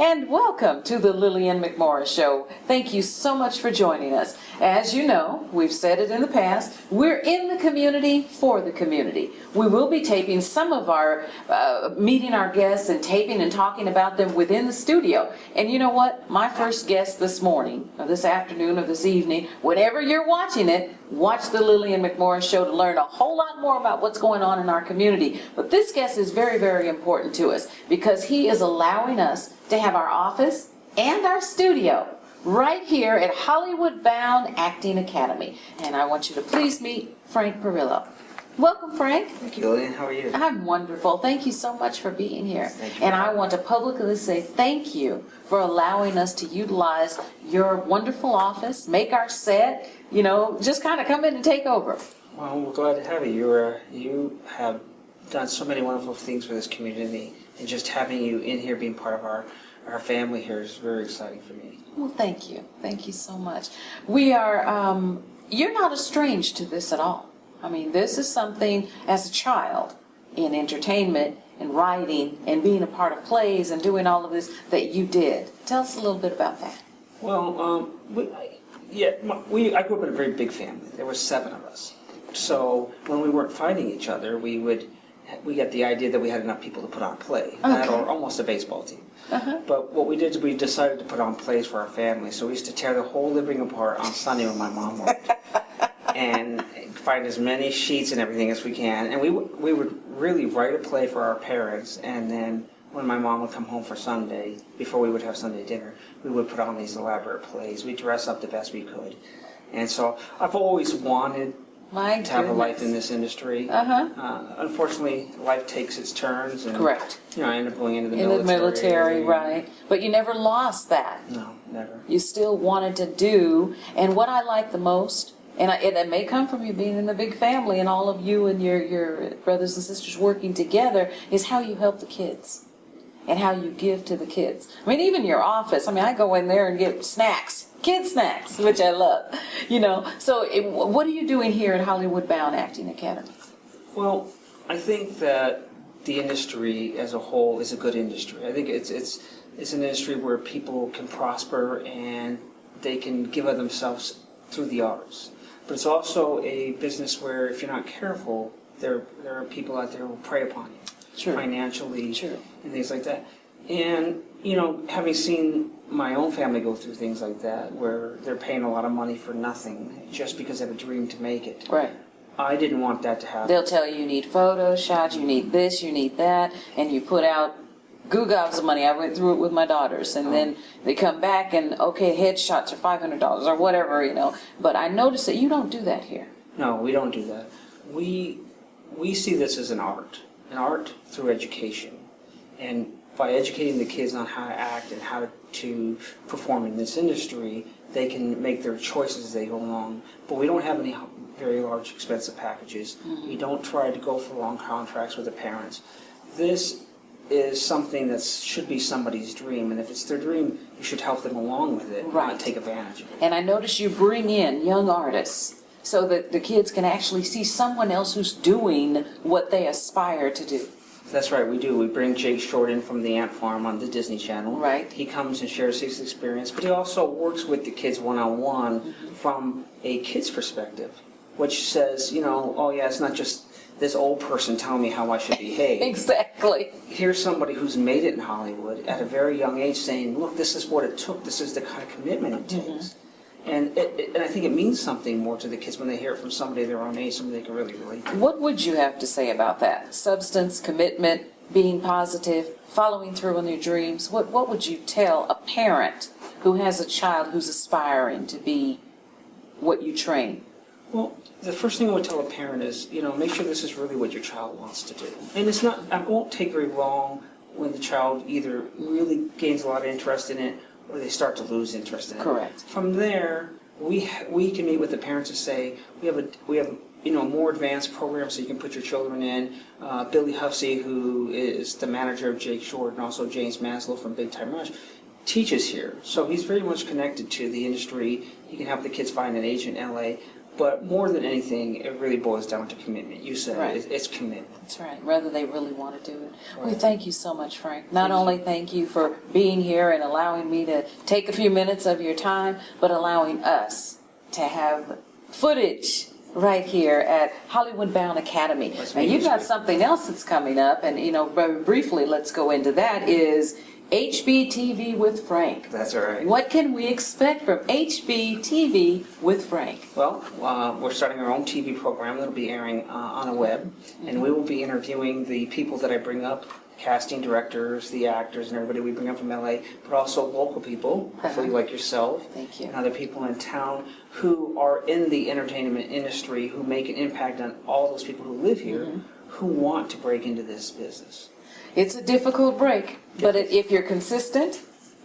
And welcome to the Lillian McMorris Show. Thank you so much for joining us. As you know, we've said it in the past, we're in the community for the community. We will be taping some of our, meeting our guests and taping and talking about them within the studio. And you know what? My first guest this morning, or this afternoon, or this evening, whenever you're watching it, watch the Lillian McMorris Show to learn a whole lot more about what's going on in our community. But this guest is very, very important to us because he is allowing us to have our office and our studio right here at Hollywood Bound Acting Academy. And I want you to please meet Frank Parrillo. Welcome, Frank. Thank you, Lillian. How are you? I'm wonderful. Thank you so much for being here. Thank you. And I want to publicly say thank you for allowing us to utilize your wonderful office, make our set, you know, just kind of come in and take over. Well, we're glad to have you. You have done so many wonderful things for this community, and just having you in here being part of our family here is very exciting for me. Well, thank you. Thank you so much. We are, you're not estranged to this at all. I mean, this is something, as a child, in entertainment and writing and being a part of plays and doing all of this, that you did. Tell us a little bit about that. Well, I grew up in a very big family. There were 7 of us. So when we weren't fighting each other, we got the idea that we had enough people to put on a play, or almost a baseball team. But what we did is we decided to put on plays for our family. So we used to tear the whole living apart on Sunday when my mom worked, and find as many sheets and everything as we can. And we would really write a play for our parents, and then when my mom would come home for Sunday, before we would have Sunday dinner, we would put on these elaborate plays. We'd dress up the best we could. And so I've always wanted to have a life in this industry. Unfortunately, life takes its turns, and correct. You know, I ended up going into the military. In the military, right? But you never lost that. No, never. You still wanted to do, and what I like the most, and it may come from you being in the big family and all of you and your brothers and sisters working together, is how you help the kids and how you give to the kids. I mean, even your office. I mean, I go in there and get snacks. Kid snacks, which I love, you know. So what are you doing here at Hollywood Bound Acting Academy? Well, I think that the industry as a whole is a good industry. I think it's an industry where people can prosper and they can give of themselves through the arts. But it's also a business where if you're not careful, there are people out there who prey upon you financially and things like that. And, you know, having seen my own family go through things like that, where they're paying a lot of money for nothing just because they have a dream to make it. Right. I didn't want that to happen. They'll tell you need photo shots, you need this, you need that, and you put out gobs of money. I went through it with my daughters, and then they come back and, okay, headshots are $500 or whatever, you know. But I noticed that you don't do that here. No, we don't do that. We see this as an art through education. And by educating the kids on how to act and how to perform in this industry, they can make their choices as they go along. But we don't have any very large, expensive packages. We don't try to go for long contracts with the parents. This is something that should be somebody's dream, and if it's their dream, you should help them along with it, not take advantage of it. And I notice you bring in young artists so that the kids can actually see someone else who's doing what they aspire to do. That's right, we do. We bring Jake Short in from the Ant Farm on the Disney Channel. Right. He comes and shares his experience, but he also works with the kids one-on-one from a kid's perspective, which says, you know, oh yeah, it's not just this old person telling me how I should behave. Exactly. Here's somebody who's made it in Hollywood at a very young age saying, look, this is what it took, this is the kind of commitment it takes. And I think it means something more to the kids when they hear it from somebody their own age, somebody they can really relate to. What would you have to say about that? Substance, commitment, being positive, following through on your dreams. What would you tell a parent who has a child who's aspiring to be what you train? Well, the first thing I would tell a parent is, you know, make sure this is really what your child wants to do. And it's not, it won't take very long when the child either really gains a lot of interest in it or they start to lose interest in it. Correct. From there, we can meet with the parents and say, we have you know, more advanced programs so you can put your children in. Billy Huffsey, who is the manager of Jake Short, and also James Maslow from Big Time Rush, teaches here. So he's very much connected to the industry. He can help the kids find an agent in LA. But more than anything, it really boils down to commitment. You said Right. it's commitment. That's right, whether they really want to do it. We Right. thank you so much, Frank. Not only thank you for being here and allowing me to take a few minutes of your time, but allowing us to have footage right here at Hollywood Bound Academy. Now, you've got something else that's coming up, and, very briefly, let's go into that, is HBTV with Frank. That's all right. What can we expect from HBTV with Frank? Well, we're starting our own TV program that'll be airing on a web, and we will be interviewing the people that I bring up, casting directors, the actors, and everybody we bring up from LA, but also local people, hopefully like yourself, Thank you. and other people in town who are in the entertainment industry, who make an impact on all those people who live here, who want to break into this business. It's a difficult break, but if you're consistent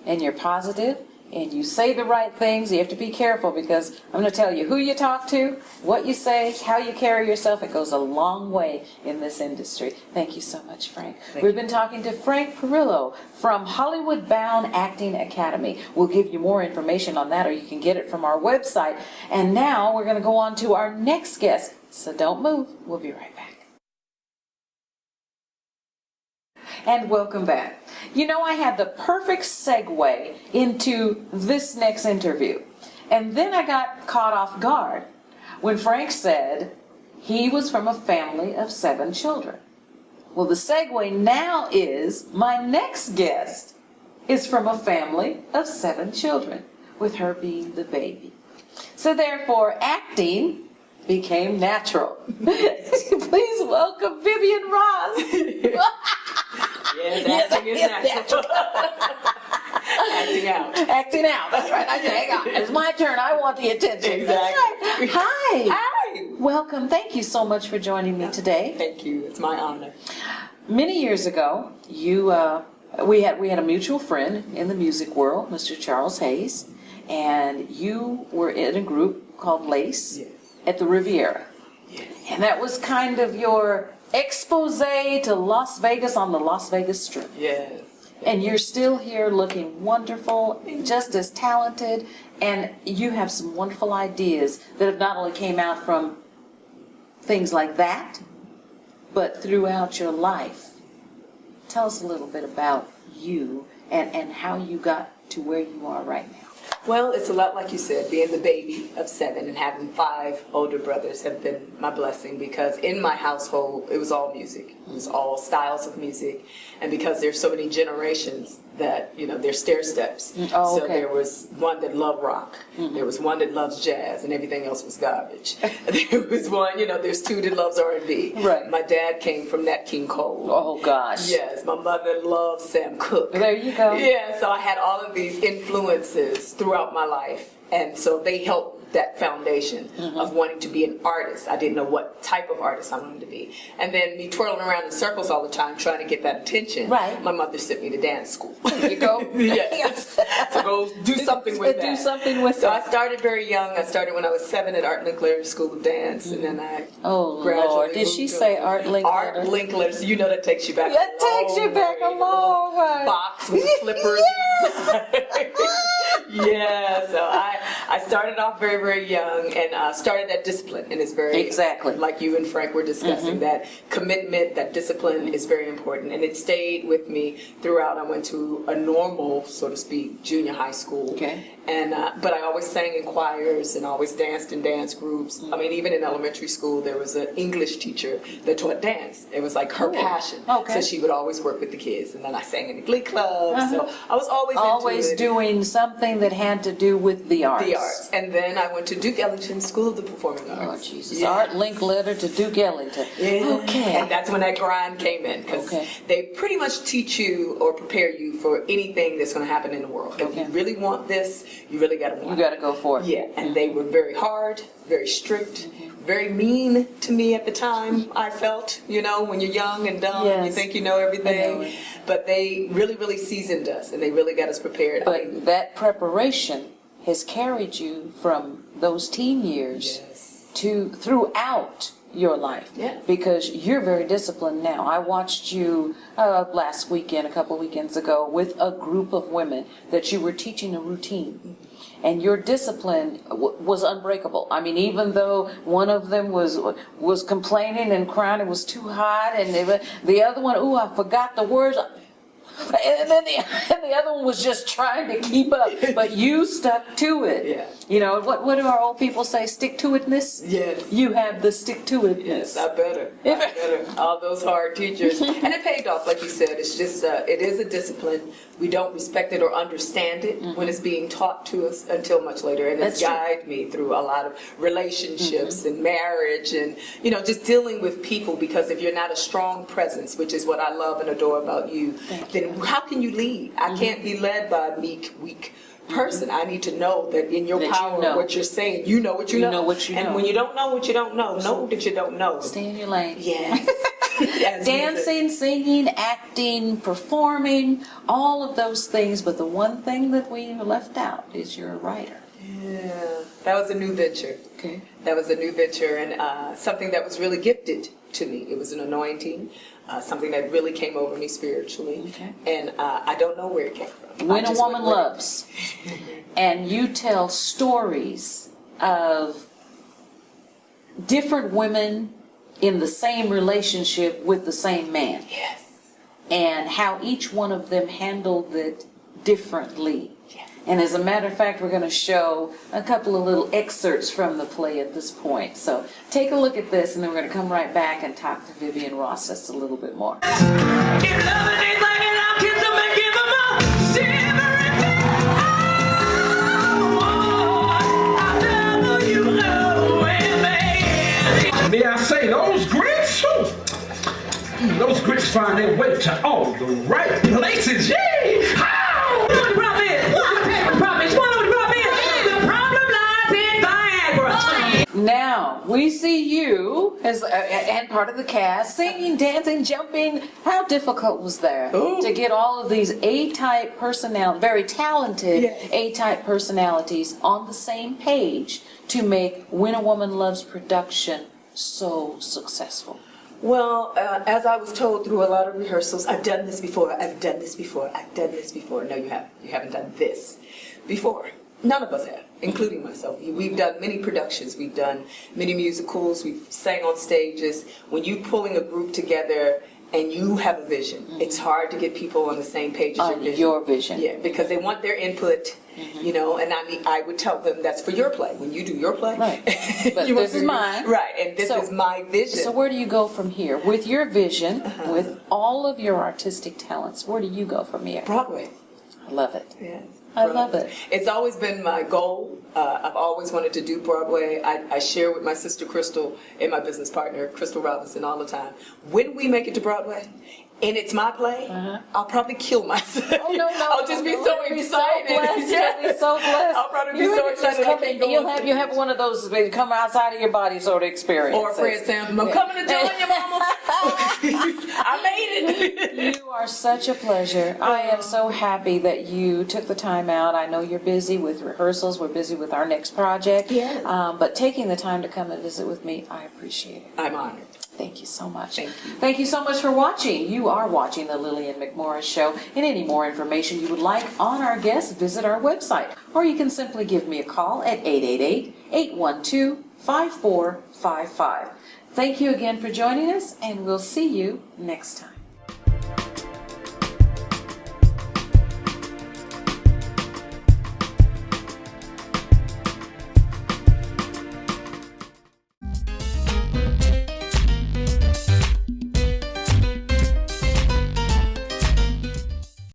and you're positive and you say the right things, you have to be careful, because I'm going to tell you, who you talk to, what you say, how you carry yourself, it goes a long way in this industry. Thank you so much, Frank. We've been talking to Frank Parrillo from Hollywood Bound Acting Academy. We'll give you more information on that, or you can get it from our website. And now we're going to go on to our next guest, so don't move. We'll be right back. And welcome back. I had the perfect segue into this next interview. And then I got caught off guard when Frank said he was from a family of 7 children. Well, the segue now is my next guest is from a family of 7 children, with her being the baby. So therefore, acting became natural. Please welcome Vivian Ross. Yes, acting is natural. Acting out. Acting out. That's right. I say, hang on. It's my turn. I want the attention. Exactly. That's right. Hi. Hi. Welcome. Thank you so much for joining me today. Thank you. It's my honor. Many years ago, we had a mutual friend in the music world, Mr. Charles Hayes, and you were in a group called Lace at the Riviera. Yes. And that was kind of your expose to Las Vegas on the Las Vegas Strip. Yes. And you're still here looking wonderful, just as talented, and you have some wonderful ideas that have not only came out from things like that, but throughout your life. Tell us a little bit about you and how you got to where you are right now. Well, it's a lot like you said, being the baby of 7 and having 5 older brothers have been my blessing, because in my household, it was all music. It was all styles of music. And because there's so many generations that, there's stair steps. Oh, so okay. there was one that loved rock. There was one that loves jazz, and everything else was garbage. There was one, there's 2 that loves R&B. Right. My dad came from Nat King Cole. Oh, gosh. Yes, my mother loved Sam Cooke. There you go. Yeah, so I had all of these influences throughout my life, and so they helped that foundation of wanting to be an artist. I didn't know what type of artist I wanted to be. And then me twirling around in circles all the time trying to get that attention. Right. My mother sent me to dance school. There you go. Yes. So go do something with that. Do something with So that. I started very young. I started when I was 7 at Art Linklater School of Dance, and then I Oh, gradually Lord. Did she moved say to Art Linklater? Art Linklater. So that takes you back. That takes you back a long way. Box with the slippers. Yeah, so I started off very, very young and started that discipline, and it's very Exactly. like you and Frank were discussing, that commitment, that discipline is very important, and it stayed with me throughout. I went to a normal, so to speak, junior high school, Okay. and but I always sang in choirs and always danced in dance groups. I mean, even in elementary school, there was an English teacher that taught dance. It was like her passion. Okay. So she would always work with the kids, and then I sang in the glee club. So I was always into it. doing something that had to do with the arts. The arts. And then I went to Duke Ellington School of the Performing Oh, Arts. Jesus. Yeah. Art Linklater to Duke Ellington. Yeah. Okay. And that's when that grind came in, because Okay. they pretty much teach you or prepare you for anything that's going to happen in the world. If Okay. you really want this, you really got to want You it. got to go for it. Yeah, and they were very hard, very strict, very mean to me at the time, I felt, when you're young and dumb and you Yes. think you know I know everything. it. But they really, really seasoned us, and they really got us prepared. I mean, But that preparation has carried you from those teen years yes. to throughout your life. Yes. Because you're very disciplined now. I watched you last weekend, a couple weekends ago, with a group of women that you were teaching a routine. And your discipline was unbreakable. I mean, even though one of them was complaining and crying, it was too hot, and the other one, ooh, I forgot the words. And then the other one was just trying to keep up, but you stuck to it. Yeah. You know, what do our old people say? Stick to itness? Yes. You have the stick to itness. Yes, I better. All those hard teachers. And it paid off, like you said. It's just, it is a discipline. We don't respect it or understand it when it's being taught to us until much later. And it's guided me through a lot of relationships and marriage and, you know, just dealing with people, because if you're not a strong presence, which is what I love and adore about you, then how can you lead? I can't be led by a meek, weak person. I need to know that in your power, what you're saying, you know what you know. You know what you know. And when you don't know what you don't know that you don't know. Stay in your lane. Yes. Yes. Dancing, singing, acting, performing, all of those things, but the one thing that we left out is you're a writer. Yeah, that was a new venture. Okay. That was a new venture, and something that was really gifted to me. It was an anointing, something that really came over me spiritually. Okay. And I don't know where it came from. When a Woman Loves, and you tell stories of different women in the same relationship with the same man. Yes. And how each one of them handled it differently. Yes. And as a matter of fact, we're going to show a couple of little excerpts from the play at this point. So take a look at this, and then we're going to come right back and talk to Vivian Ross just a little bit more. May I say, those grits, those grits find their way to all the right places. Yay! How? You know what the problem is? What? The problem is, you know what the problem is? The problem lies in Viagra. Now, we see you as and part of the cast singing, dancing, jumping. How difficult was that to get all of these A-type personalities, very talented A-type personalities on the same page to make When a Woman Loves production so successful? Well, as I was told through a lot of rehearsals, I've done this before, I've done this before, I've done this before. No, you haven't. You haven't done this before. None of us have, including myself. We've done many productions, we've done many musicals, we've sang on stages. When you're pulling a group together and you have a vision, it's hard to get people on the same page as your vision. Your vision. Yeah, because they want their input, you know, and I mean, I would tell them that's for your play. When you do your play, Right. But you this is mine. Right, and this is my vision. So where do you go from here? With your vision, with all of your artistic talents, where do you go from here? Broadway. I love it. Yeah. I love it. It's always been my goal. I've always wanted to do Broadway. I share with my sister Crystal and my business partner, Crystal Robinson, all the time. When we make it to Broadway, and it's my play, I'll probably kill myself. Oh, no. I'll just be so excited. You'll be so blessed. I'll probably be so excited. You'll have one of those come outside of your body sort of experience. Or Fred Sam, I'm coming to join you, mama. I made it. You are such a pleasure. I am so happy that you took the time out. I know you're busy with rehearsals. We're busy with our next project. Yes. But taking the time to come and visit with me, I appreciate it. I'm honored. Thank you so much. Thank you. Thank you so much for watching. You are watching the Lillian McMorris Show. And any more information you would like on our guests, visit our website. Or you can simply give me a call at 888-812-5455. Thank you again for joining us, and we'll see you next time.